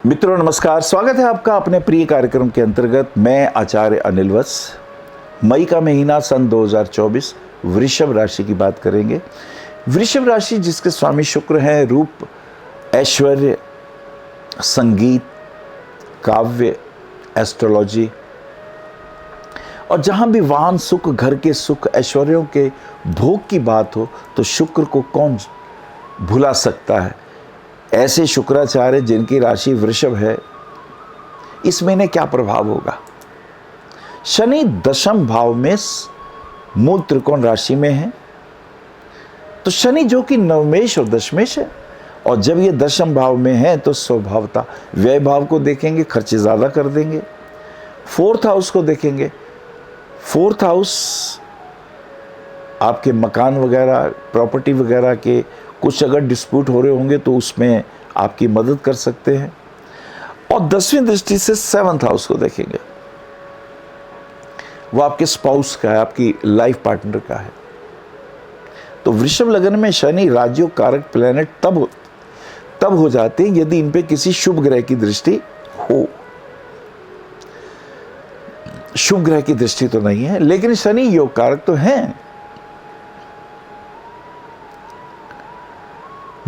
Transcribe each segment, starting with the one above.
मित्रों नमस्कार, स्वागत है आपका अपने प्रिय कार्यक्रम के अंतर्गत। मैं आचार्य अनिल वत्स। मई का महीना सन 2024 वृषभ राशि की बात करेंगे। वृषभ राशि जिसके स्वामी शुक्र हैं, रूप, ऐश्वर्य, संगीत, काव्य, एस्ट्रोलॉजी, और जहां भी वाहन सुख, घर के सुख, ऐश्वर्यों के भोग की बात हो तो शुक्र को कौन भुला सकता है। ऐसे शुक्राचार्य जिनकी राशि वृषभ है, इस महीने क्या प्रभाव होगा। शनि दशम भाव में मूल त्रिकोण राशि में है, तो शनि जो कि नवमेश और दशमेश है, और जब ये दशम भाव में है तो स्वभावता व्यय भाव को देखेंगे, खर्चे ज़्यादा कर देंगे। फोर्थ हाउस को देखेंगे। फोर्थ हाउस आपके मकान वगैरह, प्रॉपर्टी वगैरह के कुछ अगर डिस्प्यूट हो रहे होंगे तो उसमें आपकी मदद कर सकते हैं। और 10वीं दृष्टि से 7th हाउस को देखेंगे, वो आपके स्पाउस का है, आपकी लाइफ पार्टनर का है। तो वृषभ लग्न में शनि राजयोग कारक प्लैनेट तब हो जाते हैं यदि इन पे किसी शुभ ग्रह की दृष्टि हो। शुभ ग्रह की दृष्टि तो नहीं है, लेकिन शनि योग कारक तो हैं।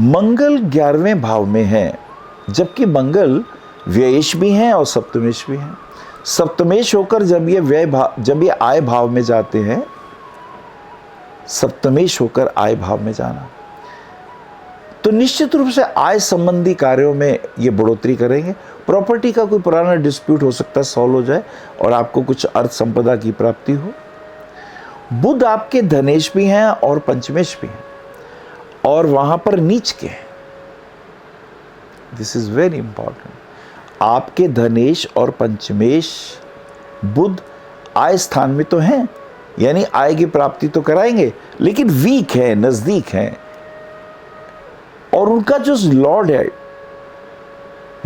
मंगल 11वें भाव में है, जबकि मंगल व्ययेश भी हैं और सप्तमेश भी हैं। सप्तमेश होकर जब ये आय भाव में जाते हैं, सप्तमेश होकर आय भाव में जाना, तो निश्चित रूप से आय संबंधी कार्यों में ये बढ़ोतरी करेंगे। प्रॉपर्टी का कोई पुराना डिस्प्यूट हो सकता है सॉल्व हो जाए और आपको कुछ अर्थ संपदा की प्राप्ति हो। बुध आपके धनेश भी हैं और पंचमेश भी हैं, और वहां पर नीच के हैं। This is very important. आपके धनेश और पंचमेश बुध आय स्थान में तो हैं, यानी आय की प्राप्ति तो कराएंगे, लेकिन वीक है, नजदीक है। और उनका जो लॉर्ड है,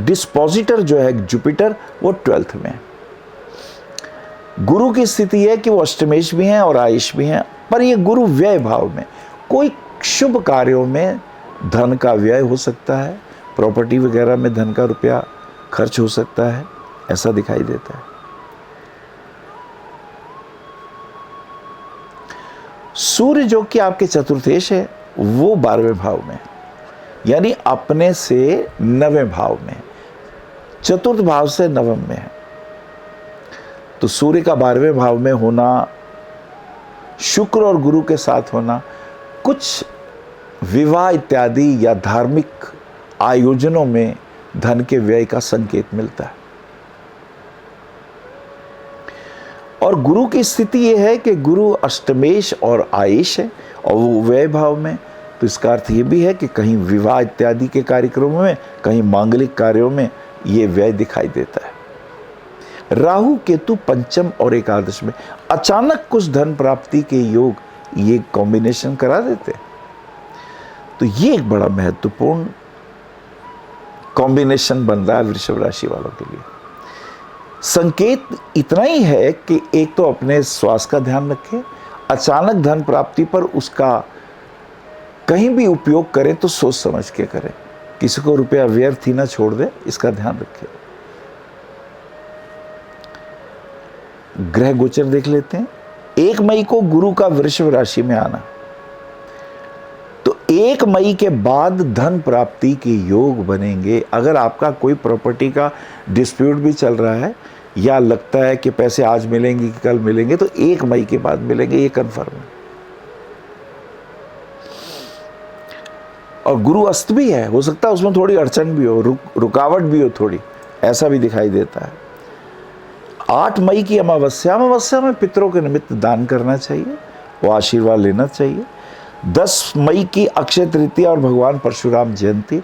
डिस्पोजिटर जो है जुपिटर, वो 12th में है। गुरु की स्थिति है कि वो अष्टमेश भी हैं और आयुष भी हैं, पर ये गुरु व्यय भाव में, कोई शुभ कार्यों में धन का व्यय हो सकता है, प्रॉपर्टी वगैरह में धन का रुपया खर्च हो सकता है, ऐसा दिखाई देता है। सूर्य जो कि आपके चतुर्थेश है, वो 12वें भाव में, यानी अपने से 9वें भाव में, चतुर्थ भाव से नवम में है। तो सूर्य का 12वें भाव में होना, शुक्र और गुरु के साथ होना, कुछ विवाह इत्यादि या धार्मिक आयोजनों में धन के व्यय का संकेत मिलता है। और गुरु की स्थिति यह है कि गुरु अष्टमेश और आयुष है और वो व्यय भाव में, तो इसका अर्थ ये भी है कि कहीं विवाह इत्यादि के कार्यक्रमों में, कहीं मांगलिक कार्यों में ये व्यय दिखाई देता है। राहु केतु पंचम और एकादश में अचानक कुछ धन प्राप्ति के योग ये कॉम्बिनेशन करा देते हैं। तो ये एक बड़ा महत्वपूर्ण कॉम्बिनेशन बन रहा है वृषभ राशि वालों के लिए। संकेत इतना ही है कि एक तो अपने स्वास्थ्य का ध्यान रखें, अचानक धन प्राप्ति पर उसका कहीं भी उपयोग करें तो सोच समझ के करें, किसी को रुपया व्यर्थ ही ना छोड़ दे, इसका ध्यान रखें। ग्रह गोचर देख लेते हैं। 1 मई को गुरु का वृषभ राशि में आना, तो 1 मई के बाद धन प्राप्ति के योग बनेंगे। अगर आपका कोई प्रॉपर्टी का डिस्प्यूट भी चल रहा है या लगता है कि पैसे आज मिलेंगे कि कल मिलेंगे, तो 1 मई के बाद मिलेंगे, ये कन्फर्म है। और गुरु अस्त भी है, हो सकता है उसमें थोड़ी अड़चन भी हो, रुकावट भी हो थोड़ी, ऐसा भी दिखाई देता है। 8 मई की अमावस्या में पितरों के निमित्त दान करना चाहिए, वो आशीर्वाद लेना चाहिए। 10 मई की अक्षय तृतीया और भगवान परशुराम जयंती।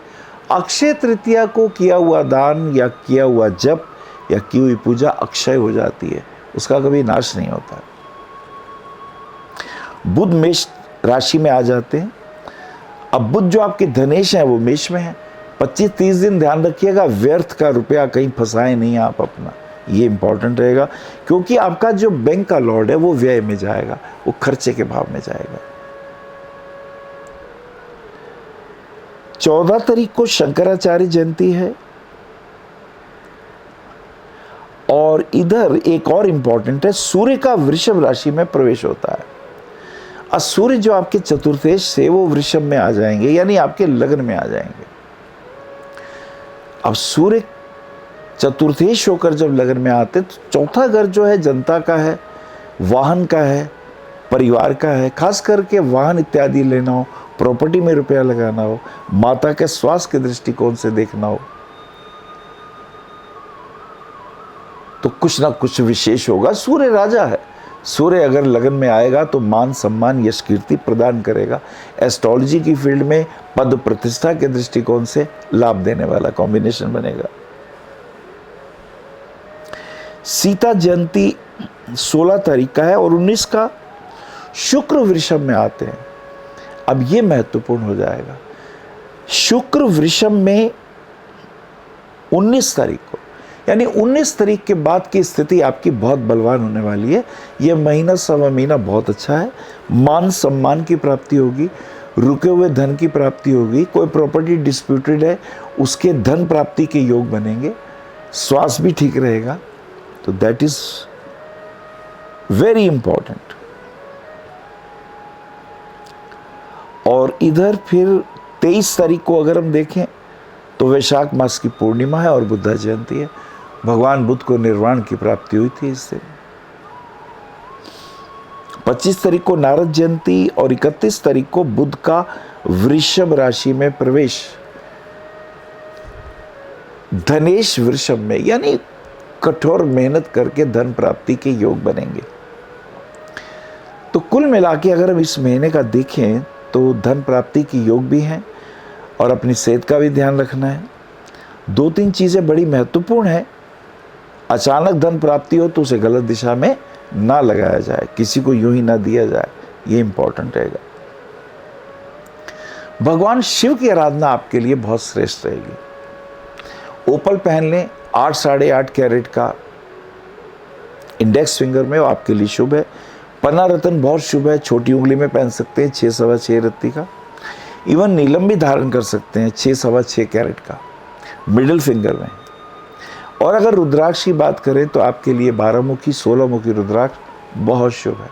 अक्षय तृतीया को किया हुआ दान या किया हुआ जप या की हुई पूजा अक्षय हो जाती है, उसका कभी नाश नहीं होता। बुध मेष राशि में आ जाते हैं। अब बुध जो आपके धनेश हैं वो मेष में है। 25-30 दिन ध्यान रखिएगा, व्यर्थ का रुपया कहीं फंसाए नहीं आप अपना, ये इंपॉर्टेंट रहेगा, क्योंकि आपका जो बैंक का लॉर्ड है वो व्यय में जाएगा, वो खर्चे के भाव में जाएगा। 14 तारीख को शंकराचार्य जयंती है। और इधर एक और इंपॉर्टेंट है, सूर्य का वृषभ राशि में प्रवेश होता है। और सूर्य जो आपके चतुर्थेश से वो वृषभ में आ जाएंगे, यानी आपके लग्न में आ जाएंगे। अब सूर्य चतुर्थेश होकर जब लग्न में आते तो चौथा घर जो है जनता का है, वाहन का है, परिवार का है। खास करके वाहन इत्यादि लेना हो, प्रॉपर्टी में रुपया लगाना हो, माता के स्वास्थ्य के दृष्टिकोण से देखना हो, तो कुछ ना कुछ विशेष होगा। सूर्य राजा है, सूर्य अगर लगन में आएगा तो मान सम्मान यश कीर्ति प्रदान करेगा। एस्ट्रोलॉजी की फील्ड में पद प्रतिष्ठा के दृष्टिकोण से लाभ देने वाला कॉम्बिनेशन बनेगा। सीता जयंती 16 तारीख का है और 19 का शुक्र वृषभ में आते हैं। अब ये महत्वपूर्ण हो जाएगा। शुक्र वृषभ में 19 तारीख को, यानी 19 तारीख के बाद की स्थिति आपकी बहुत बलवान होने वाली है। यह महीना सवा महीना बहुत अच्छा है। मान सम्मान की प्राप्ति होगी, रुके हुए धन की प्राप्ति होगी। कोई प्रॉपर्टी डिस्प्यूटेड है उसके धन प्राप्ति के योग बनेंगे। स्वास्थ्य भी ठीक रहेगा, तो दैट इज वेरी इंपॉर्टेंट। और इधर फिर 23 तारीख को अगर हम देखें तो वैशाख मास की पूर्णिमा है और बुद्ध जयंती है। भगवान बुद्ध को निर्वाण की प्राप्ति हुई थी इससे। 25 तारीख को नारद जयंती और 31 तारीख को बुध का वृषभ राशि में प्रवेश, धनेश वृषभ में, यानी कठोर मेहनत करके धन प्राप्ति के योग बनेंगे। तो कुल मिला के अगर हम इस महीने का देखें तो धन प्राप्ति की योग भी हैं और अपनी सेहत का भी ध्यान रखना है। 2-3 चीज़ें बड़ी महत्वपूर्ण है। अचानक धन प्राप्ति हो तो उसे गलत दिशा में ना लगाया जाए, किसी को यूं ही ना दिया जाए, ये इंपॉर्टेंट रहेगा। भगवान शिव की आराधना आपके लिए बहुत श्रेष्ठ रहेगी। ओपल पहन लें 8 साढ़े 8 कैरेट का इंडेक्स फिंगर में, वो आपके लिए शुभ है। पन्ना रत्न बहुत शुभ है, छोटी उंगली में पहन सकते हैं 6 सवा 6 रत्ती का। इवन नीलम भी धारण कर सकते हैं 6 सवा 6 कैरेट का मिडिल फिंगर में। और अगर रुद्राक्ष की बात करें तो आपके लिए 12 मुखी 16 मुखी रुद्राक्ष बहुत शुभ है।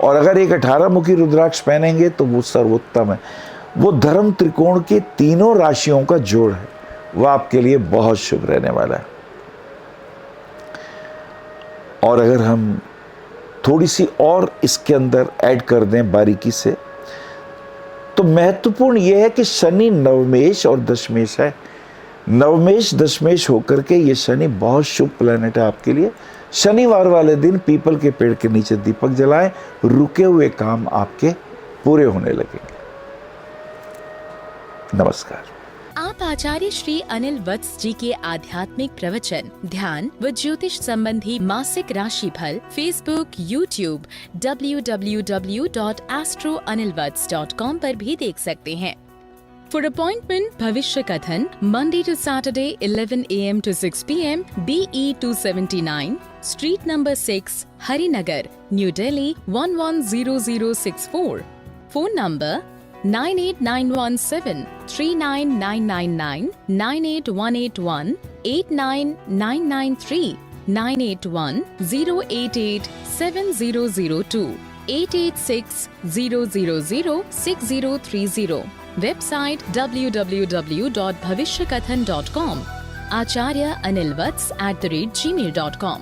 और अगर एक 18 मुखी रुद्राक्ष पहनेंगे तो वो सर्वोत्तम है। वो धर्म त्रिकोण के तीनों राशियों का जोड़ है, वो आपके लिए बहुत शुभ रहने वाला है। और अगर हम थोड़ी सी और इसके अंदर ऐड कर दें बारीकी से, तो महत्वपूर्ण यह है कि शनि नवमेश और दशमेश है। नवमेश दशमेश होकर के ये शनि बहुत शुभ प्लैनेट है आपके लिए। शनिवार वाले दिन पीपल के पेड़ के नीचे दीपक जलाएं, रुके हुए काम आपके पूरे होने लगेंगे। नमस्कार। आप आचार्य श्री अनिल वत्स जी के आध्यात्मिक प्रवचन, ध्यान व ज्योतिष संबंधी मासिक राशि फल फेसबुक, यूट्यूब, www.astroanilvats.com पर भी देख सकते हैं। For appointment, भविष्य कथन, Monday to Saturday, 11 a.m. to 6 p.m. BE 279, Street number 6, Harinagar, New Delhi 110064. Phone number 98917 39999, 98181 89993, 981 088 7002, 886 000 6030. Website www.bhavishyakathan.com. Acharya Anil Vats @gmail.com.